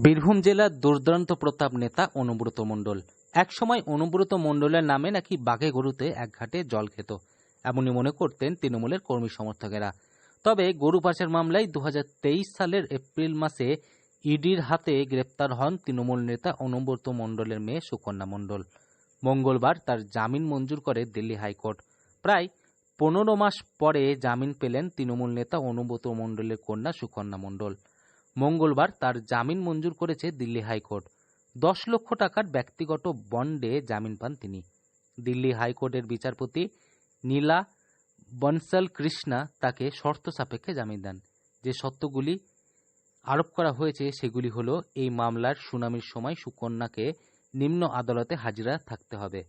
বীরভূম জেলার দুর্দান্ত প্রতাপ নেতা অনুব্রত মণ্ডল। একসময় অনুব্রত মণ্ডলের নামে নাকি বাঘে গরুতে এক ঘাটে জল খেত, এমনই মনে করতেন তৃণমূলের কর্মী সমর্থকেরা। তবে গরু পাচার মামলায় 2023 সালের এপ্রিল মাসে ইডির হাতে গ্রেপ্তার হন তৃণমূল নেতা অনুব্রত মণ্ডলের মেয়ে সুকন্যা মণ্ডল। মঙ্গলবার তার জামিন মঞ্জুর করে দিল্লি হাইকোর্ট। প্রায় 15 মাস পরে জামিন পেলেন তৃণমূল নেতা অনুব্রত মণ্ডলের কন্যা সুকন্যা মণ্ডল। মঙ্গলবার তার জামিন মঞ্জুর করেছে দিল্লি হাইকোর্ট। 10 লক্ষ টাকার ব্যক্তিগত বন্ডে জামিন পান তিনি। দিল্লি হাইকোর্টের বিচারপতি নীলা বনসল কৃষ্ণা তাকে শর্ত সাপেক্ষে জামিন দেন। যে শর্তগুলি আরোপ করা হয়েছে সেগুলি হলো, এই মামলার শুনানির সময় সুকন্যাকে নিম্ন আদালতে হাজিরা থাকতে হবে,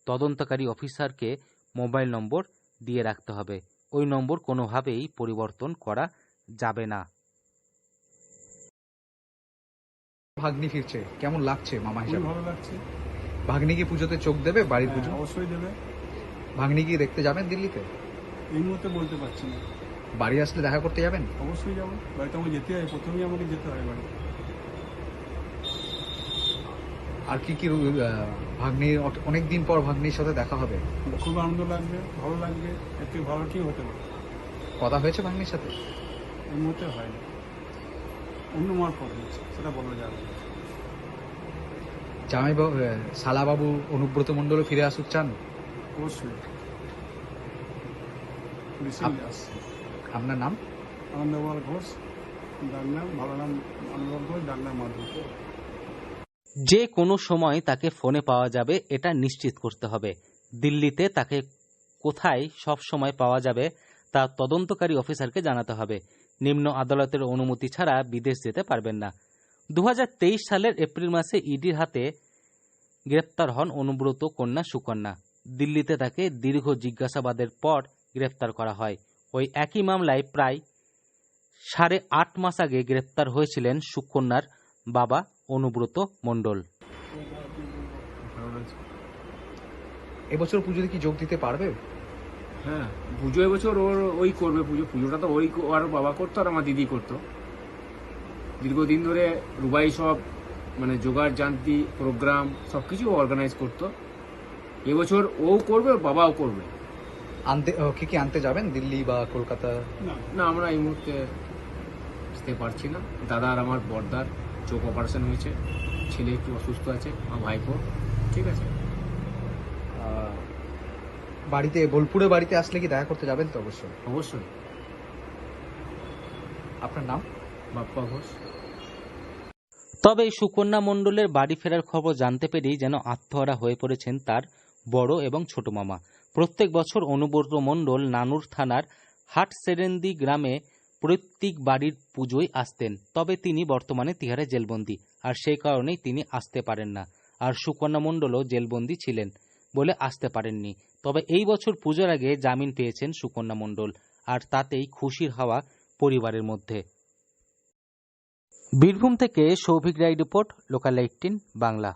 তদন্তকারী অফিসারকে মোবাইল নম্বর দিয়ে রাখতে হবে, ওই নম্বর কোনোভাবেই পরিবর্তন করা যাবে না। ভাগ্নি ফিরছে, কেমন লাগছে মামা হিসাবে? ভালো লাগছে। ভাগ্নি কি পুজোতে চোখ দেবে? বাড়ির পুজো অবশ্যই দেবে। ভাগ্নি কি দেখতে যাবেন দিল্লিতে? এই মুহূর্তে বলতে পারছি না। বাড়ি আসলে দেখা করতে যাবেন? অবশ্যই যাবো, বাড়িতে আমাকে যেতে হয়, প্রথমেই আমাকে যেতে হয় বাড়ি। আর কি কি ভাগ্নির অনেকদিন পর ভাগ্নির সাথে দেখা হবে, খুব আনন্দ লাগবে, ভালো লাগবে, একটু ভালো কি হতে পারে। কথা হয়েছে ভাগ্নির সাথে? এই মুহূর্তে হয় না, অন্য মারফত হচ্ছে, সেটা বলা যাবে না। জামাইবাবু শালাবাবু অনুব্রত মণ্ডলও ফিরে আসুক চান? অবশ্যই। আপনার নাম? আনন্দলাল ঘোষ, ডাক নাম, ভালো নাম আনন্দলাল ঘোষ, ডাক নাম মাধব। যে কোনো সময় তাকে ফোনে পাওয়া যাবে, এটা নিশ্চিত করতে হবে। দিল্লিতে তাকে কোথায় সব সময় পাওয়া যাবে তা তদন্তকারী অফিসারকে জানাতে হবে। নিম্ন আদালতের অনুমতি ছাড়া বিদেশ যেতে পারবেন না। 2023 সালের এপ্রিল মাসে ইডির হাতে গ্রেপ্তার হন অনুব্রত কন্যা সুকন্যা। দিল্লিতে তাকে দীর্ঘ জিজ্ঞাসাবাদের পর গ্রেপ্তার করা হয়। ওই একই মামলায় প্রায় 8.5 মাস আগে গ্রেপ্তার হয়েছিলেন সুকন্যার বাবা অনুব্রত মণ্ডল। এবছর পুজোতে কি যোগ দিতে পারবে? হ্যাঁ, পুজো এবছর ওই করবে। পুজোটা তো ওই আর বাবা করতো আর আমার দিদি করতো। দীর্ঘদিন ধরে রুবাই সব জোগাড় জান্তি প্রোগ্রাম সবকিছু অর্গানাইজ করতো। এবছর ও করবে, বাবাও করবে। আনতে কি আনতে যাবেন দিল্লি বা কলকাতা? না, আমরা এই মুহূর্তে আসতে পারছি না। দাদা আর আমার বড়দার চোখ অপারেশন হয়েছে, ছেলে একটু অসুস্থ আছে, আমার ভাইপো। ঠিক আছে, বাড়িতে বোলপুরে বাড়িতে আসলে কি দেখা করতে যাবেন? তো অবশ্যই। অবশ্যই। আপনার নাম? বাপ্পা ঘোষ। তবে সুকন্যা মণ্ডলের বাড়ি ফেরার খবর জানতে পেরেই যেন আত্মহারা হয়ে পড়েছেন তার বড় এবং ছোট মামা। প্রত্যেক বছর অনুব্রত মণ্ডল নানুর থানার হাটসেরেন্দি গ্রামে প্রত্যেক বাড়ির পুজোয় আসতেন। তবে তিনি বর্তমানে তিহারে জেলবন্দি, আর সেই কারণেই তিনি আসতে পারেন না। আর সুকন্যা মণ্ডলও জেলবন্দি ছিলেন বলে আসতে পারেননি। তবে এই বছর পুজোর আগে জামিন পেয়েছেন সুকন্যা মণ্ডল, আর তাতেই খুশির হাওয়া পরিবারের মধ্যে। বীরভূম থেকে সৌভিক রায় রিপোর্ট, লোকাল 18 বাংলা।